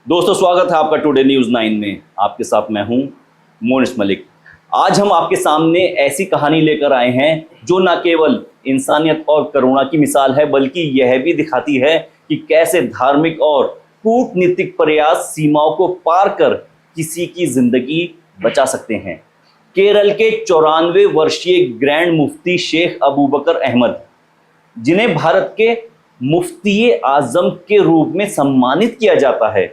दोस्तों, स्वागत है आपका टुडे न्यूज़ 9 में। आपके साथ मैं हूं मोनिस मलिक। आज हम आपके सामने ऐसी कहानी लेकर आए हैं जो न केवल इंसानियत और करुणा की मिसाल है, बल्कि यह भी दिखाती है कि कैसे धार्मिक और कूटनीतिक प्रयास सीमाओं को पार कर किसी की जिंदगी बचा सकते हैं। केरल के 94 वर्षीय ग्रैंड मुफ्ती शेख अबू बकर अहमद, जिन्हें भारत के मुफ्ती आजम के रूप में सम्मानित किया जाता है,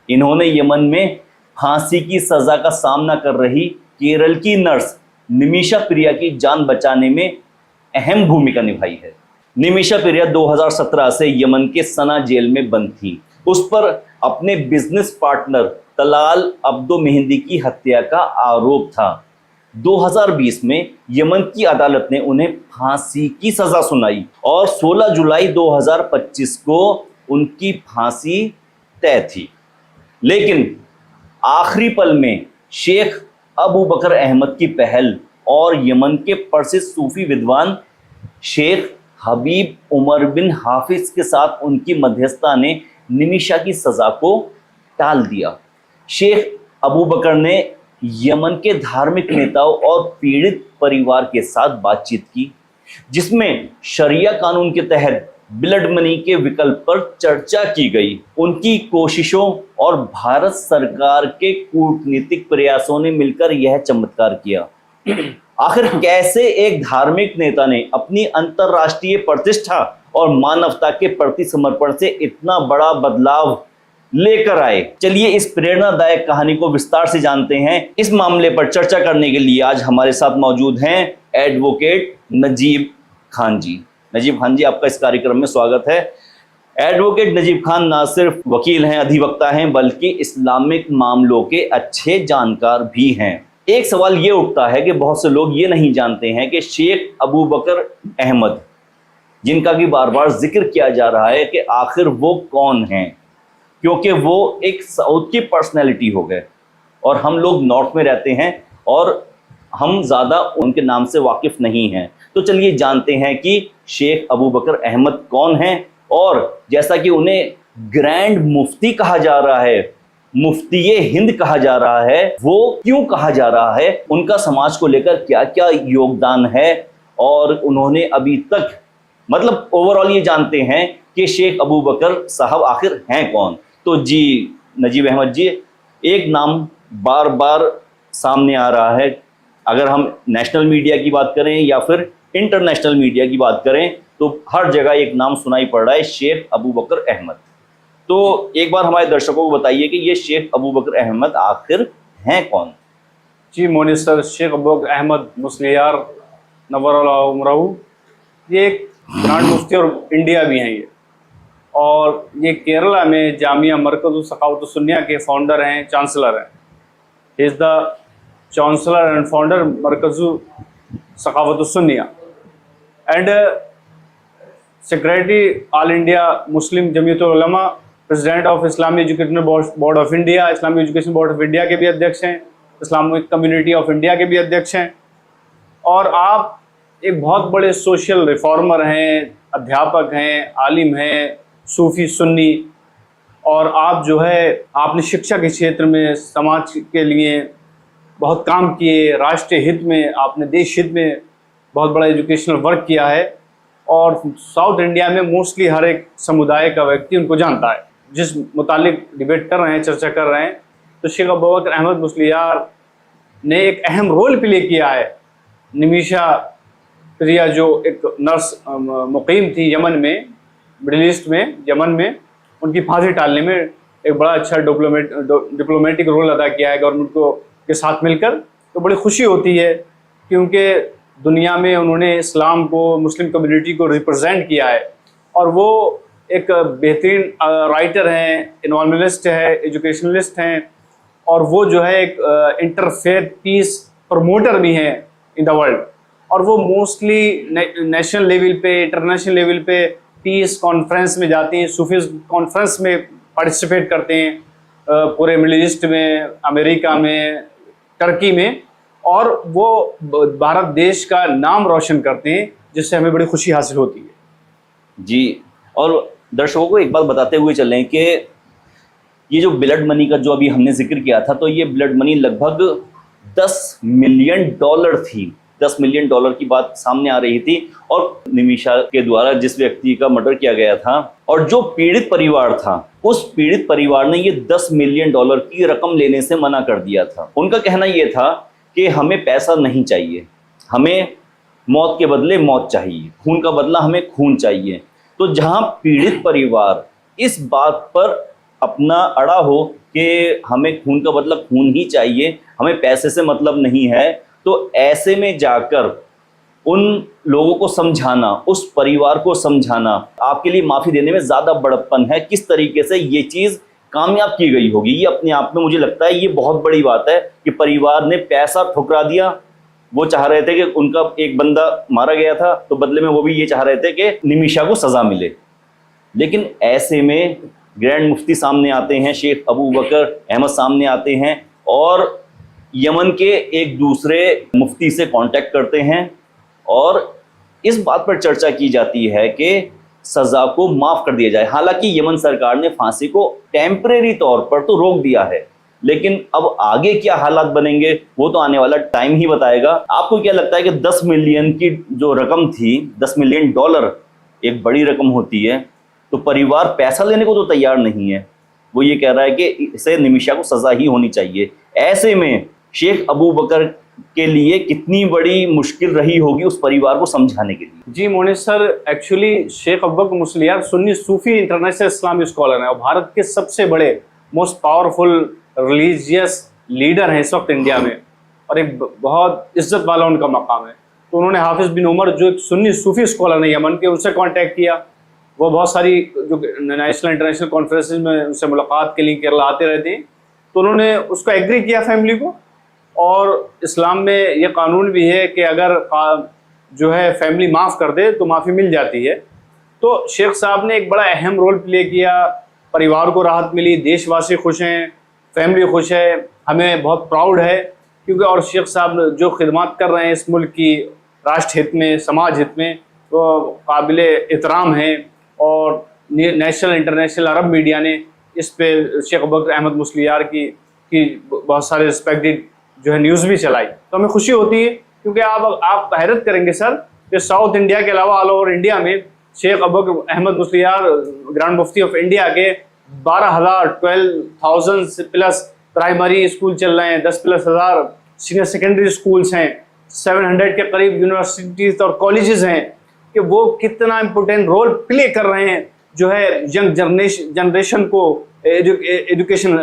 इन्होंने यमन में फांसी की सजा का सामना कर रही केरल की नर्स निमिषा प्रिया की जान बचाने में अहम भूमिका निभाई है। निमिषा प्रिया 2017 से यमन के सना जेल में बंद थी। उस पर अपने business partner Talal Abdo mehndi की हत्या का आरोप था। 2020 में यमन की अदालत ने उन्हें फांसी की सजा सुनाई और 16 जुलाई 2025 को उनकी फांसी तय थी। लेकिन आखिरी पल में शेख अबू बकर अहमद की पहल और यमन के प्रसिद्ध सूफी विद्वान शेख हबीब उमर बिन हाफिज के साथ उनकी मध्यस्थता ने निमिषा की सजा को टाल दिया। शेख अबू बकर ने यमन के धार्मिक नेताओं और पीड़ित परिवार के साथ बातचीत की, जिसमें शरिया कानून के तहत ब्लड मनी के विकल्प पर चर्चा की गई। उनकी कोशिशों और भारत सरकार के कूटनीतिक प्रयासों ने मिलकर यह चमत्कार किया। आखिर कैसे एक धार्मिक नेता ने अपनी अंतर्राष्ट्रीय प्रतिष्ठा और मानवता के प्रति समर्पण से इतना बड़ा बदलाव लेकर आए? चलिए इस प्रेरणादायक कहानी को विस्तार से जानते हैं। इस मामले पर चर्चा करने के लिए आज हमारे साथ मौजूद हैं एडवोकेट नजीब खान जी। नजीब खान जी, आपका इस कार्यक्रम में स्वागत है। एडवोकेट नजीब खान ना सिर्फ वकील हैं, अधिवक्ता हैं, बल्कि इस्लामिक मामलों के अच्छे जानकार भी हैं। एक सवाल ये उठता है कि बहुत से लोग ये नहीं जानते हैं कि शेख अबू बकर अहमद, जिनका कि बार बार जिक्र किया जा रहा है, कि आखिर वो कौन हैं, क्योंकि वो एक साउथ की पर्सनैलिटी हो गए और हम लोग नॉर्थ में रहते हैं और हम ज़्यादा उनके नाम से वाकिफ नहीं हैं। तो चलिए जानते हैं कि शेख अबू बकर अहमद कौन हैं, और जैसा कि उन्हें ग्रैंड मुफ्ती कहा जा रहा है, मुफ्ती हिंद कहा जा रहा है, वो क्यों कहा जा रहा है, उनका समाज को लेकर क्या क्या योगदान है, और उन्होंने अभी तक मतलब ओवरऑल ये जानते हैं कि शेख अबू बकर साहब आखिर हैं कौन। तो जी नजीब अहमद जी, एक नाम बार बार सामने आ रहा है, अगर हम नेशनल मीडिया की बात करें या फिर इंटरनेशनल मीडिया की बात करें, तो हर जगह एक नाम सुनाई पड़ रहा है, शेख अबू बकर अहमद। तो एक बार हमारे दर्शकों को बताइए कि ये शेख अबू बकर अहमद आखिर हैं कौन? जी मोनिस सर, शेख अबू बकर अहमद मुस्लियार नव्वरअल्लाह उमरहू, ये एक ग्रांड मुफ्ती और इंडिया भी हैं ये, और ये केरला में जामिया मरकज़ सखावत सुन्निया के फाउंडर हैं, चांसलर हैं। He is the chancellor and founder Markaz Sakhawat Sunniya and secretary all India Muslim Jamiat Ulama, president of Islami education board of India, Islami education board of India के भी अध्यक्ष हैं, इस्लामिक कम्युनिटी ऑफ इंडिया के भी अध्यक्ष हैं। और आप एक बहुत बड़े सोशल रिफॉर्मर हैं, अध्यापक हैं, आलिम हैं, सूफी सुन्नी, और आप जो है आपने शिक्षा के क्षेत्र में समाज के लिए बहुत काम किए, राष्ट्रीय हित में, आपने देश हित में बहुत बड़ा एजुकेशनल वर्क किया है, और साउथ इंडिया में मोस्टली हर एक समुदाय का व्यक्ति उनको जानता है। जिस मुतालिक डिबेट कर रहे हैं, चर्चा कर रहे हैं, तो शेख अबू बकर अहमद मुस्लियार ने एक अहम रोल प्ले किया है। निमिषा प्रिया जो एक नर्स मुकीम थी यमन में, मिडिल ईस्ट में, यमन में, उनकी फांसी टालने में एक बड़ा अच्छा डिप्लोमेटिक रोल अदा किया है गवर्नमेंट को के साथ मिलकर। तो बड़ी खुशी होती है क्योंकि दुनिया में उन्होंने इस्लाम को, मुस्लिम कम्युनिटी को रिप्रेजेंट किया है, और वो एक बेहतरीन राइटर हैं, इन्वायरमेंटलिस्ट है, एजुकेशनलिस्ट हैं, और वो जो है एक इंटरफेथ पीस प्रमोटर भी हैं इन द वर्ल्ड। और वो मोस्टली नेशनल लेवल पे, इंटरनेशनल लेवल पे पीस कॉन्फ्रेंस में जाते हैं, सूफीज कॉन्फ्रेंस में पार्टिसिपेट करते हैं, पूरे मिडिल ईस्ट में, अमेरिका में, टर्की में, और वो भारत देश का नाम रोशन करते हैं, जिससे हमें बड़ी खुशी हासिल होती है। जी, और दर्शकों को एक बात बताते हुए चलें कि ये जो ब्लड मनी का जो अभी हमने जिक्र किया था, तो ये ब्लड मनी लगभग 10 मिलियन डॉलर थी। 10 मिलियन डॉलर की बात सामने आ रही थी। और निमिषा के द्वारा जिस व्यक्ति का मर्डर किया गया था और जो पीड़ित परिवार था, उस पीड़ित परिवार ने ये 10 मिलियन डॉलर की रकम लेने से मना कर दिया था। उनका कहना ये था कि हमें पैसा नहीं चाहिए, हमें मौत के बदले मौत चाहिए, खून का बदला हमें खून चाहिए। तो जहां पीड़ित परिवार इस बात पर अपना अड़ा हो कि हमें खून का बदला खून ही चाहिए, हमें पैसे से मतलब नहीं है, तो ऐसे में जाकर उन लोगों को समझाना, उस परिवार को समझाना, आपके लिए माफ़ी देने में ज़्यादा बड़प्पन है। किस तरीके से ये चीज़ कामयाब की गई होगी, ये अपने आप में मुझे लगता है ये बहुत बड़ी बात है कि परिवार ने पैसा ठुकरा दिया। वो चाह रहे थे कि उनका एक बंदा मारा गया था, तो बदले में वो भी ये चाह रहे थे कि निमिषा को सज़ा मिले। लेकिन ऐसे में ग्रैंड मुफ्ती सामने आते हैं, शेख अबू बकर अहमद सामने आते हैं और यमन के एक दूसरे मुफ्ती से कांटेक्ट करते हैं और इस बात पर चर्चा की जाती है कि सज़ा को माफ़ कर दिया जाए। हालांकि यमन सरकार ने फांसी को टेम्परेरी तौर पर तो रोक दिया है, लेकिन अब आगे क्या हालात बनेंगे वो तो आने वाला टाइम ही बताएगा। आपको क्या लगता है कि 10 मिलियन की जो रकम थी, 10 मिलियन डॉलर एक बड़ी रकम होती है, तो परिवार पैसा लेने को तो तैयार नहीं है। वो ये कह रहा है कि इसे निमिषा को सज़ा ही होनी चाहिए। ऐसे में शेख अबू बकर के लिए कितनी बड़ी मुश्किल रही होगी उस परिवार को समझाने के लिए। जी मोनिश सर, एक्चुअली शेख अबू बकर मुस्लियार सुन्नी सूफी इंटरनेशनल इस्लामिक स्कॉलर हैं और भारत के सबसे बड़े मोस्ट पावरफुल रिलीजियस लीडर हैं इस वक्त इंडिया में, और एक बहुत इज्जत वाला उनका मकाम है। तो उन्होंने हाफिज़ बिन उमर जो एक सुन्नी सूफी स्कॉलर हैं यमन के, उनसे कांटेक्ट किया। वो बहुत सारी जो नेशनल इंटरनेशनल कॉन्फ्रेंसेस में उनसे मुलाकात के लिए केरला आते रहते हैं, तो उन्होंने उसको एग्री किया फैमिली को। और इस्लाम में ये कानून भी है कि अगर जो है फैमिली माफ़ कर दे तो माफ़ी मिल जाती है। तो शेख साहब ने एक बड़ा अहम रोल प्ले किया, परिवार को राहत मिली, देशवासी खुश हैं, फैमिली खुश है, हमें बहुत प्राउड है। क्योंकि और शेख साहब जो खिदमत कर रहे हैं इस मुल्क की राष्ट्र हित में, समाज हित में, तो काबिल एहतराम हैं। और नेशनल इंटरनेशनल अरब मीडिया ने इस पे शेख अबू बकर अहमद मुस्लियार की बहुत सारे रिस्पेक्टेड जो है न्यूज़ भी चलाई। तो हमें खुशी होती है, क्योंकि आप हैरत करेंगे सर कि साउथ इंडिया के अलावा ऑल ओवर इंडिया में Sheikh Abu Bakr Ahmad Musliyar grand mufti of India के 12,000 से प्लस प्राइमरी स्कूल चल रहे हैं, 10+ सीनियर सेकेंडरी स्कूल्स हैं, 700 के करीब यूनिवर्सिटीज़ और कॉलेजेस हैं, कि वो कितना इम्पोर्टेंट रोल प्ले कर रहे हैं जो है यंग जनरेशन को एजुकेशन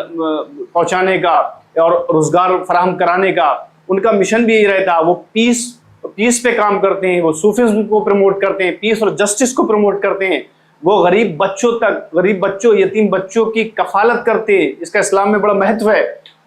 पहुंचाने का और रोज़गार फराहम कराने का। उनका मिशन भी यही रहता है। वो पीस पे काम करते हैं, वो सूफिज्म को प्रमोट करते हैं, पीस और जस्टिस को प्रमोट करते हैं। वो गरीब बच्चों यतीम बच्चों की कफालत करते हैं। इसका इस्लाम में बड़ा महत्व है।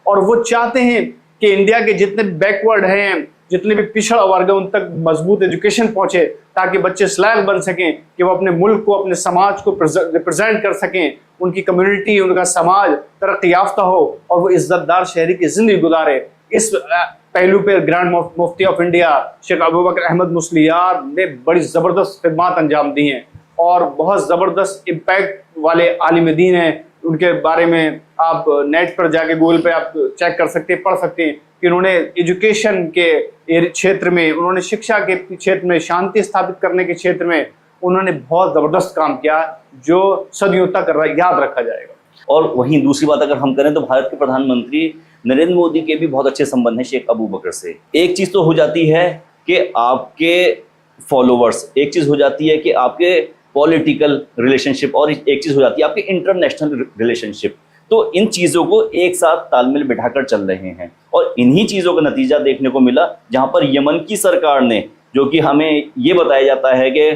और वो चाहते हैं कि इंडिया के जितने बैकवर्ड हैं, जितने भी पिछड़ा वर्ग है, उन तक मजबूत एजुकेशन पहुंचे, ताकि बच्चे इस लायक बन सकें कि वो अपने मुल्क को, अपने समाज को रिप्रेजेंट कर सकें, उनकी कम्युनिटी, उनका समाज तरक्की याफ्ता हो और वो इज्जतदार शहरी की ज़िंदगी गुजारे। इस पहलू पर grand mufti of India Sheikh Abu Bakr Ahmad Musliyar ने बड़ी ज़बरदस्त खिदमत अंजाम दी हैं और बहुत ज़बरदस्त इम्पैक्ट वाले आलिम दीन हैं। उनके बारे में आप नेट पर जाके गूगल पे आप चेक कर सकते हैं, पढ़ सकते हैं कि उन्होंने एजुकेशन के क्षेत्र में, उन्होंने शिक्षा के क्षेत्र में, शांति स्थापित करने के क्षेत्र में उन्होंने बहुत ज़बरदस्त काम किया, जो सदियों तक याद रखा जाएगा। और वहीं दूसरी बात अगर हम करें तो भारत के प्रधानमंत्री नरेंद्र मोदी के भी बहुत अच्छे संबंध हैं शेख अबू बकर से। एक चीज़ तो हो जाती है कि आपके फॉलोवर्स, एक चीज़ हो जाती है कि आपके पॉलिटिकल रिलेशनशिप, और एक चीज़ हो जाती है आपके इंटरनेशनल रिलेशनशिप। तो इन चीज़ों को एक साथ तालमेल बिठाकर चल रहे हैं और इन्हीं चीज़ों का नतीजा देखने को मिला, जहां पर यमन की सरकार ने, जो कि हमें ये बताया जाता है कि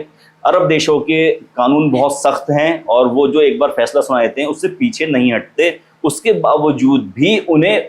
अरब देशों के कानून बहुत सख्त हैं और वो जो एक बार फैसला सुनाए थे उससे पीछे नहीं हटते, उसके बावजूद भी उन्हें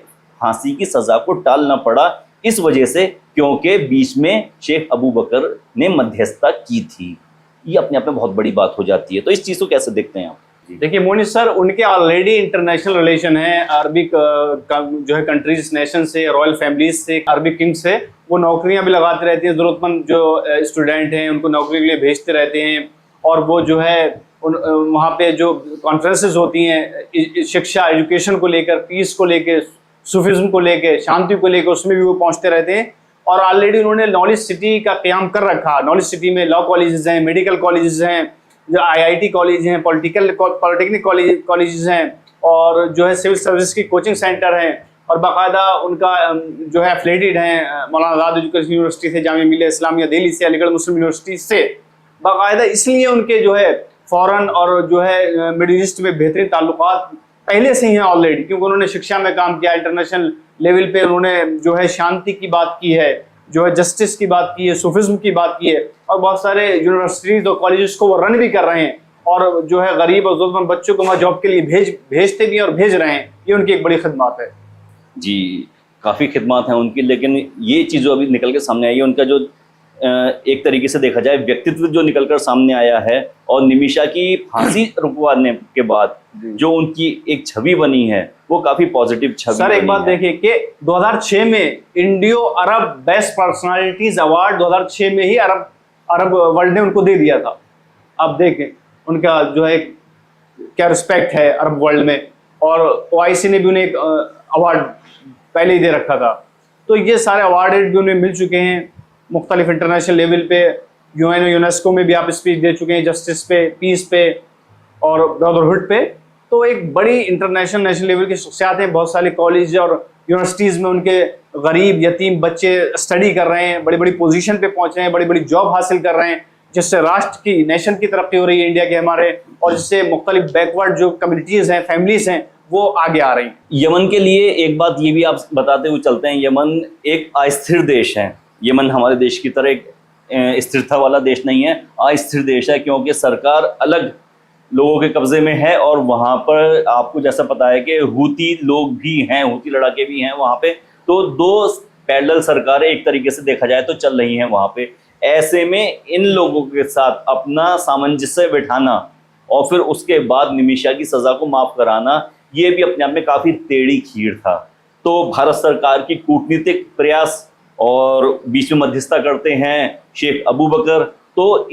फांसी की सज़ा को टालना पड़ा, इस वजह से क्योंकि बीच में शेख अबू बकर ने मध्यस्थता की थी। ये अपने आप में बहुत बड़ी बात हो जाती है। तो इस चीज़ को कैसे देखते हैं आप? देखिए मोनिश सर, उनके ऑलरेडी इंटरनेशनल रिलेशन है अरबिक जो है कंट्रीज, नेशन से, रॉयल फैमिलीज से, अरबिक किंग से। वो नौकरियां भी लगाते रहते हैं, ज़रूरतमंद जो स्टूडेंट हैं उनको नौकरी के लिए भेजते रहते हैं। और वो जो है वहाँ पे जो कॉन्फ्रेंसेस होती हैं शिक्षा एजुकेशन को लेकर, पीस को लेकर, सूफिज्म को लेकर, शांति को लेकर, उसमें भी वो पहुँचते रहते हैं। और ऑलरेडी उन्होंने नॉलेज सिटी का क़याम कर रखा। नॉलेज सिटी में लॉ कॉलेजेस हैं, मेडिकल कॉलेजेस हैं, जो IIT कॉलेज हैं, पॉलिटेक्निक कॉलेजेस हैं, और जो है सिविल सर्विस की कोचिंग सेंटर हैं, और बाकायदा उनका जो है एफिलेटेड हैं मौलाना आज़ाद एजुकेशन यूनिवर्सिटी से, जामिया मिल्लिया इस्लामिया दिल्ली से, अलीगढ़ मुस्लिम यूनिवर्सिटी से बाकायदा। इसलिए उनके जो है फॉरेन और जो है मिडिल ईस्ट में बेहतरीन ताल्लुकात पहले से ही हैं ऑलरेडी, क्योंकि उन्होंने शिक्षा में काम किया, इंटरनेशनल लेवल पे उन्होंने जो है शांति की बात की है, जो है जस्टिस की बात की है, सूफिज्म की बात की है, और बहुत सारे यूनिवर्सिटीज और कॉलेजेस को वो रन भी कर रहे हैं, और जो है गरीब और ज़रूरतमंद बच्चों को वहाँ जॉब के लिए भेजते भी हैं और भेज रहे हैं। ये उनकी एक बड़ी खिदमत है जी, काफ़ी खिदमत हैं उनकी। लेकिन ये चीज़ जो अभी निकल के सामने आई है, उनका जो एक तरीके से देखा जाए व्यक्तित्व जो निकल कर सामने आया है, और निमिषा की फांसी रुकवाने के बाद जो उनकी एक छवि बनी है वो काफ़ी पॉजिटिव छवि। सर एक बात देखिए कि 2006 में इंडियो अरब बेस्ट पर्सनालिटीज अवार्ड 2006 में ही अरब वर्ल्ड ने उनको दे दिया था। आप देखें उनका जो है क्या रिस्पेक्ट है अरब वर्ल्ड में, और OIC ने भी उन्हें एक अवार्ड पहले ही दे रखा था। तो ये सारे अवार्ड भी उन्हें मिल चुके हैं मुख्तलिफ इंटरनेशनल लेवल पे। UN यूनेस्को में भी आप स्पीच दे चुके हैं, जस्टिस पे, पीस पे और ब्रदरहुड पे। तो एक बड़ी इंटरनेशनल नेशनल लेवल की शख्सियात हैं। बहुत सारे कॉलेज और यूनिवर्सिटीज़ में उनके गरीब यतीम बच्चे स्टडी कर रहे हैं, बड़ी बड़ी पोजीशन पे पहुंच रहे हैं, बड़ी बड़ी जॉब हासिल कर रहे हैं, जिससे राष्ट्र की, नेशन की तरक्की हो रही है इंडिया के हमारे, और जिससे मुख्तलिफ बैकवर्ड जो कम्युनिटीज़ हैं, फैमिलीज़ हैं, वो आगे आ रही हैं। यमन के लिए एक बात ये भी आप बताते हुए चलते हैं, यमन एक अस्थिर देश है। यमन हमारे देश की तरह एक स्थिरता वाला देश नहीं है, अस्थिर देश है, क्योंकि सरकार अलग लोगों के कब्जे में है, और वहाँ पर आपको जैसा पता है कि हूती लोग भी हैं, हूती लड़ाके भी हैं वहाँ पे। तो दो पैरेलल सरकारें एक तरीके से देखा जाए तो चल रही हैं वहाँ पे। ऐसे में इन लोगों के साथ अपना सामंजस्य बिठाना और फिर उसके बाद निमिषा की सज़ा को माफ़ कराना, ये भी अपने आप में काफ़ी टेढ़ी खीर था। तो भारत सरकार की कूटनीतिक प्रयास और बीच में मध्यस्थता करते हैं शेख अबू बकर। तो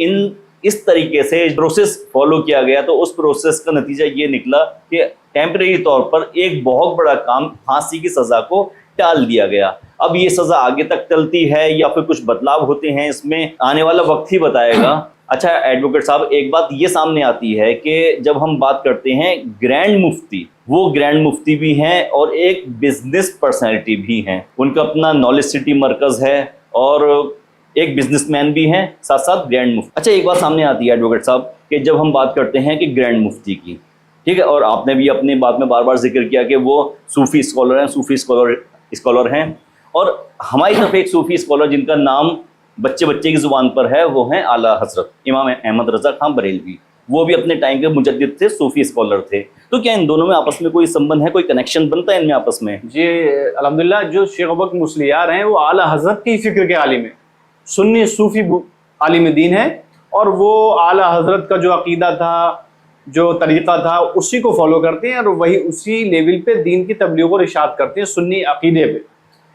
इस तरीके से प्रोसेस फॉलो किया गया, तो उस प्रोसेस का नतीजा ये निकला कि टेम्परेरी तौर पर एक बहुत बड़ा काम, फांसी की सज़ा को टाल दिया गया। अब ये सज़ा आगे तक चलती है या फिर कुछ बदलाव होते हैं, इसमें आने वाला वक्त ही बताएगा। अच्छा एडवोकेट साहब, एक बात ये सामने आती है कि जब हम बात करते हैं ग्रैंड मुफ्ती, वो ग्रैंड मुफ्ती भी हैं और एक बिजनेस पर्सनैलिटी भी हैं। उनका अपना नॉलेज सिटी मरकज़ है और एक बिजनेसमैन भी हैं, साथ साथ ग्रैंड मुफ्ती। अच्छा एक बात सामने आती है एडवोकेट साहब कि जब हम बात करते हैं कि ग्रैंड मुफ्ती की, ठीक है, और आपने भी अपनी बात में बार बार जिक्र किया कि वो सूफ़ी स्कॉलर हैं, सूफ़ी स्कॉलर हैं, और हमारी तरफ एक सूफ़ी स्कॉलर जिनका नाम बच्चे की ज़ुबान पर है, वो हैं आला हज़रत इमाम अहमद रज़ा खान बरेलवी। वो भी अपने टाइम के मुजद्दिद थे, सूफ़ी स्कॉलर थे। तो क्या इन दोनों में आपस में कोई संबंध है, कोई कनेक्शन बनता है इनमें आपस में? जी अल्हम्दुलिल्लाह, जो शेख अबू बकर मुस्लियार हैं वो आला हज़रत की फ़िक्र के आलिम हैं, सुन्नी सूफ़ी आलिम दीन है, और वो आला हज़रत का जो अक़ीदा था, जो तरीक़ा था, उसी को फॉलो करते हैं, और वही उसी लेवल पे दीन की तबलीग और इरशाद करते हैं सुन्नी अक़ीदे पे।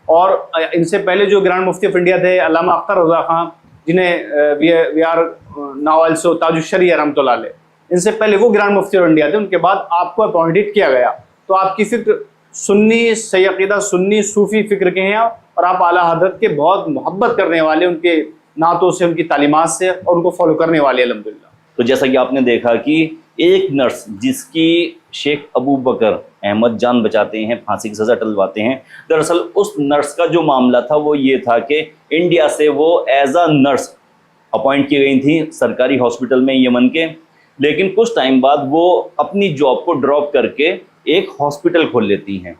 और इनसे पहले जो ग्रैंड मुफ्ती ऑफ इंडिया थे अल्लामा अख्तर रज़ा खान, जिन्हें we are now also Tajushshariya रहमतुल्लाह अलैह, इनसे पहले वो ग्रैंड मुफ्ती ऑफ इंडिया थे। उनके बाद आपको अपॉइंटेड किया गया, तो आपकी फ़िक्र सुन्नी सही अक़ीदा, सुन्नी सूफ़ी फ़िक्र के हैं, और आप आला हज़रत के बहुत मोहब्बत करने वाले, उनके नातों से, उनकी तालीमात से, और उनको फॉलो करने वाले अल्हम्दुलिल्लाह। तो जैसा कि आपने देखा कि एक नर्स जिसकी शेख अबू बकर अहमद जान बचाते हैं, फांसी की सज़ा टलवाते हैं, दरअसल उस नर्स का जो मामला था वो ये था कि इंडिया से वो एज अ नर्स अपॉइंट की गई थी सरकारी हॉस्पिटल में यमन के, लेकिन कुछ टाइम बाद वो अपनी जॉब को ड्रॉप करके एक हॉस्पिटल खोल लेती हैं।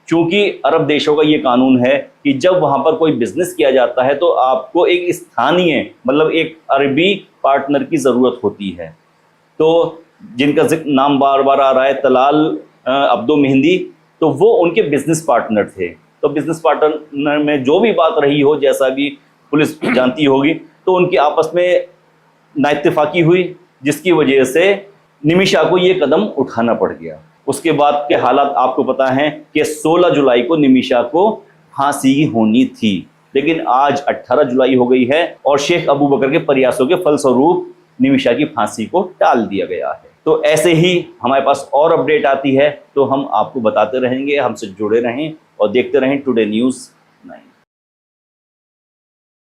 क्योंकि अरब देशों का ये कानून है कि जब वहाँ पर कोई बिज़नेस किया जाता है तो आपको एक स्थानीय, मतलब एक अरबी पार्टनर की ज़रूरत होती है। तो जिनका नाम बार बार आ रहा है, तलाल अब्दो मेहंदी, तो वो उनके बिजनेस पार्टनर थे। तो बिजनेस पार्टनर में जो भी बात रही हो, जैसा भी पुलिस जानती होगी, तो उनकी आपस में नाइत्तेफाकी हुई, जिसकी वजह से निमिषा को ये कदम उठाना पड़ गया। उसके बाद के हालात आपको पता हैं कि 16 जुलाई को निमिषा को फांसी होनी थी, लेकिन आज 18 जुलाई हो गई है, और शेख अबू बकर के प्रयासों के फलस्वरूप निमिषा की फांसी को टाल दिया गया है। तो ऐसे ही हमारे पास और अपडेट आती है तो हम आपको बताते रहेंगे। हमसे जुड़े रहें और देखते रहें टुडे न्यूज़।